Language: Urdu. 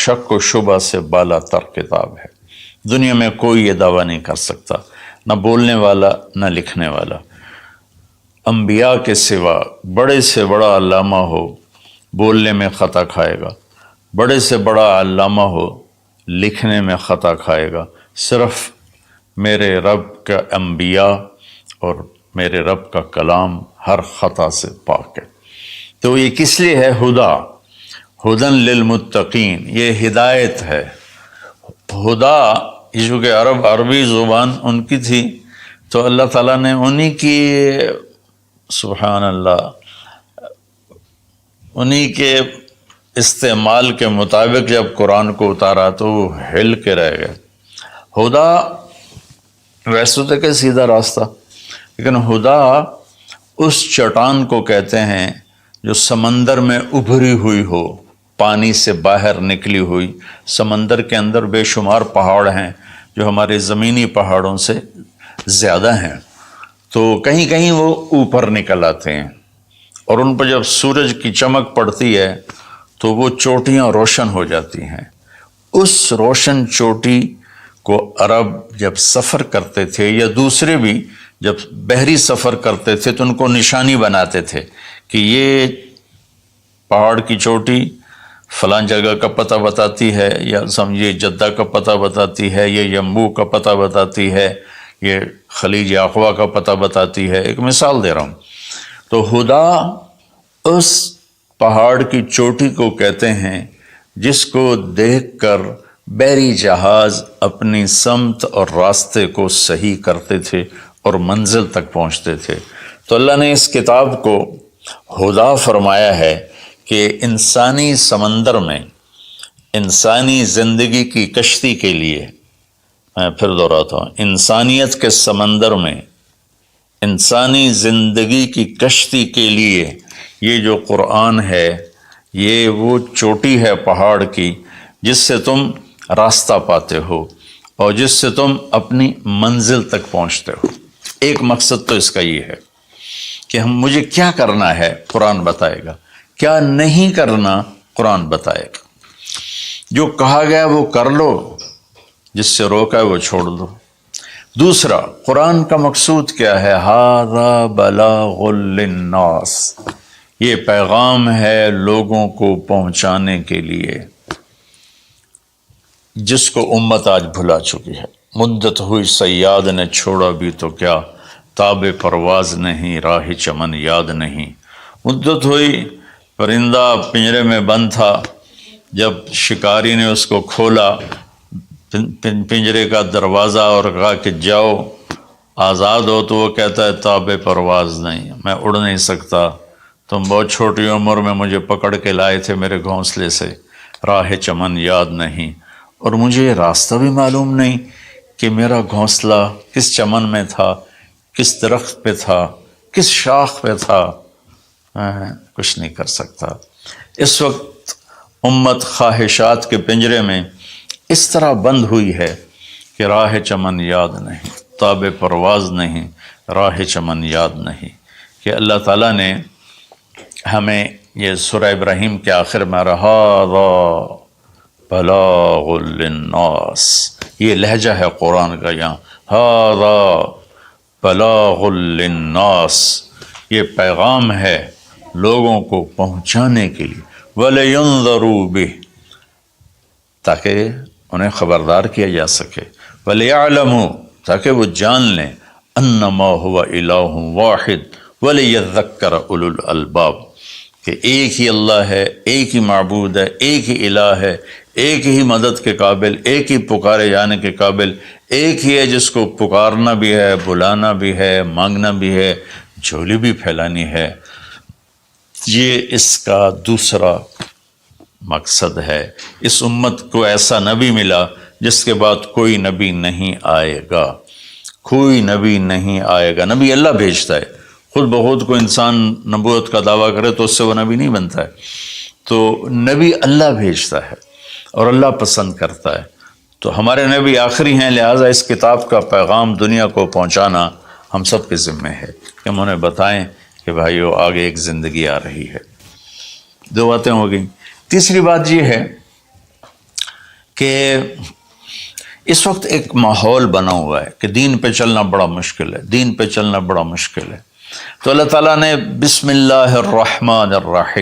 شک و شبہ سے بالا تر کتاب ہے۔ دنیا میں کوئی یہ دعویٰ نہیں کر سکتا، نہ بولنے والا نہ لکھنے والا۔ انبیاء کے سوا بڑے سے بڑا علامہ ہو بولنے میں خطا کھائے گا، بڑے سے بڑا علامہ ہو لکھنے میں خطا کھائے گا۔ صرف میرے رب کا انبیاء اور میرے رب کا کلام ہر خطا سے پاک ہے۔ تو یہ کس لیے ہے؟ ہدن للمتقین، یہ ہدایت ہے۔ ہدا یہ چونکہ عربی زبان ان کی تھی، تو اللہ تعالیٰ نے انہی کی، سبحان اللہ، انہی کے استعمال کے مطابق جب قرآن کو اتارا تو وہ ہل کے رہ گئے۔ ہدا ویسے تو کہ سیدھا راستہ، لیکن ہدا اس چٹان کو کہتے ہیں جو سمندر میں ابھری ہوئی ہو، پانی سے باہر نکلی ہوئی۔ سمندر کے اندر بے شمار پہاڑ ہیں جو ہمارے زمینی پہاڑوں سے زیادہ ہیں، تو کہیں کہیں وہ اوپر نکل آتے ہیں، اور ان پر جب سورج کی چمک پڑتی ہے تو وہ چوٹیاں روشن ہو جاتی ہیں۔ اس روشن چوٹی کو عرب جب سفر کرتے تھے یا دوسرے بھی جب بحری سفر کرتے تھے تو ان کو نشانی بناتے تھے کہ یہ پہاڑ کی چوٹی فلاں جگہ کا پتہ بتاتی ہے، یا سمجھیے جدہ کا پتہ بتاتی ہے، یہ یمبو کا پتہ بتاتی ہے، یہ خلیج عقبہ کا پتہ بتاتی ہے۔ ایک مثال دے رہا ہوں۔ تو ہدا اس پہاڑ کی چوٹی کو کہتے ہیں جس کو دیکھ کر بحری جہاز اپنی سمت اور راستے کو صحیح کرتے تھے اور منزل تک پہنچتے تھے۔ تو اللہ نے اس کتاب کو ہدا فرمایا ہے کہ انسانی سمندر میں، انسانی زندگی کی کشتی کے لیے، میں پھر دہراتا ہوں، انسانیت کے سمندر میں انسانی زندگی کی کشتی کے لیے یہ جو قرآن ہے، یہ وہ چوٹی ہے پہاڑ کی جس سے تم راستہ پاتے ہو اور جس سے تم اپنی منزل تک پہنچتے ہو۔ ایک مقصد تو اس کا یہ ہے کہ مجھے کیا کرنا ہے قرآن بتائے گا، کیا نہیں کرنا قرآن بتائے گا۔ جو کہا گیا وہ کر لو، جس سے روکا ہے وہ چھوڑ دو۔ دوسرا، قرآن کا مقصود کیا ہے؟ ھذا بلاغ للناس، یہ پیغام ہے لوگوں کو پہنچانے کے لیے، جس کو امت آج بھلا چکی ہے۔ مدت ہوئی صیاد نے چھوڑا بھی تو کیا، تاب پرواز نہیں راہ چمن یاد نہیں۔ مدت ہوئی، پرندہ پنجرے میں بند تھا، جب شکاری نے اس کو کھولا پنجرے کا دروازہ اور کہا کہ جاؤ آزاد ہو، تو وہ کہتا ہے تاب پرواز نہیں، میں اڑ نہیں سکتا، تم بہت چھوٹی عمر میں مجھے پکڑ کے لائے تھے میرے گھونسلے سے، راہ چمن یاد نہیں، اور مجھے راستہ بھی معلوم نہیں کہ میرا گھونسلہ کس چمن میں تھا، کس درخت پہ تھا، کس شاخ پہ تھا، میں کچھ نہیں کر سکتا۔ اس وقت امت خواہشات کے پنجرے میں اس طرح بند ہوئی ہے کہ راہ چمن یاد نہیں، تاب پرواز نہیں، راہ چمن یاد نہیں، کہ اللہ تعالیٰ نے ہمیں یہ سورہ ابراہیم کے آخر میں ھذا بلاغ للناس، یہ لہجہ ہے قرآن کا، یہاں ھذا بلاغ للناس، یہ پیغام ہے لوگوں کو پہنچانے کے لیے، وَلِيُنذَرُوا بِهِ، تاکہ انہیں خبردار کیا جا سکے، وَلِيَعْلَمُوا، تاکہ وہ جان لیں، أَنَّمَا هُوَ إِلَٰهٌ وَاحِدٌ وَلِيَذَّكَّرَ أُولُو الْأَلْبَابِ، کہ ایک ہی اللہ ہے، ایک ہی معبود ہے، ایک ہی الہ ہے، ایک ہی مدد کے قابل، ایک ہی پکارے جانے کے قابل، ایک ہی ہے جس کو پکارنا بھی ہے، بلانا بھی ہے، مانگنا بھی ہے، جھولی بھی پھیلانی ہے۔ یہ اس کا دوسرا مقصد ہے۔ اس امت کو ایسا نبی ملا جس کے بعد کوئی نبی نہیں آئے گا، کوئی نبی نہیں آئے گا۔ نبی اللہ بھیجتا ہے، خود بخود کو انسان نبوت کا دعویٰ کرے تو اس سے وہ نبی نہیں بنتا ہے، تو نبی اللہ بھیجتا ہے اور اللہ پسند کرتا ہے۔ تو ہمارے نبی آخری ہیں، لہٰذا اس کتاب کا پیغام دنیا کو پہنچانا ہم سب کے ذمہ ہے کہ ہم انہیں بتائیں کہ بھائیو آگے ایک زندگی آ رہی ہے۔ دو باتیں ہو گئیں۔ تیسری بات یہ ہے کہ اس وقت ایک ماحول بنا ہوا ہے کہ دین پہ چلنا بڑا مشکل ہے، دین پہ چلنا بڑا مشکل ہے، تو اللہ تعالیٰ نے بسم اللہ الرحمن الرحیم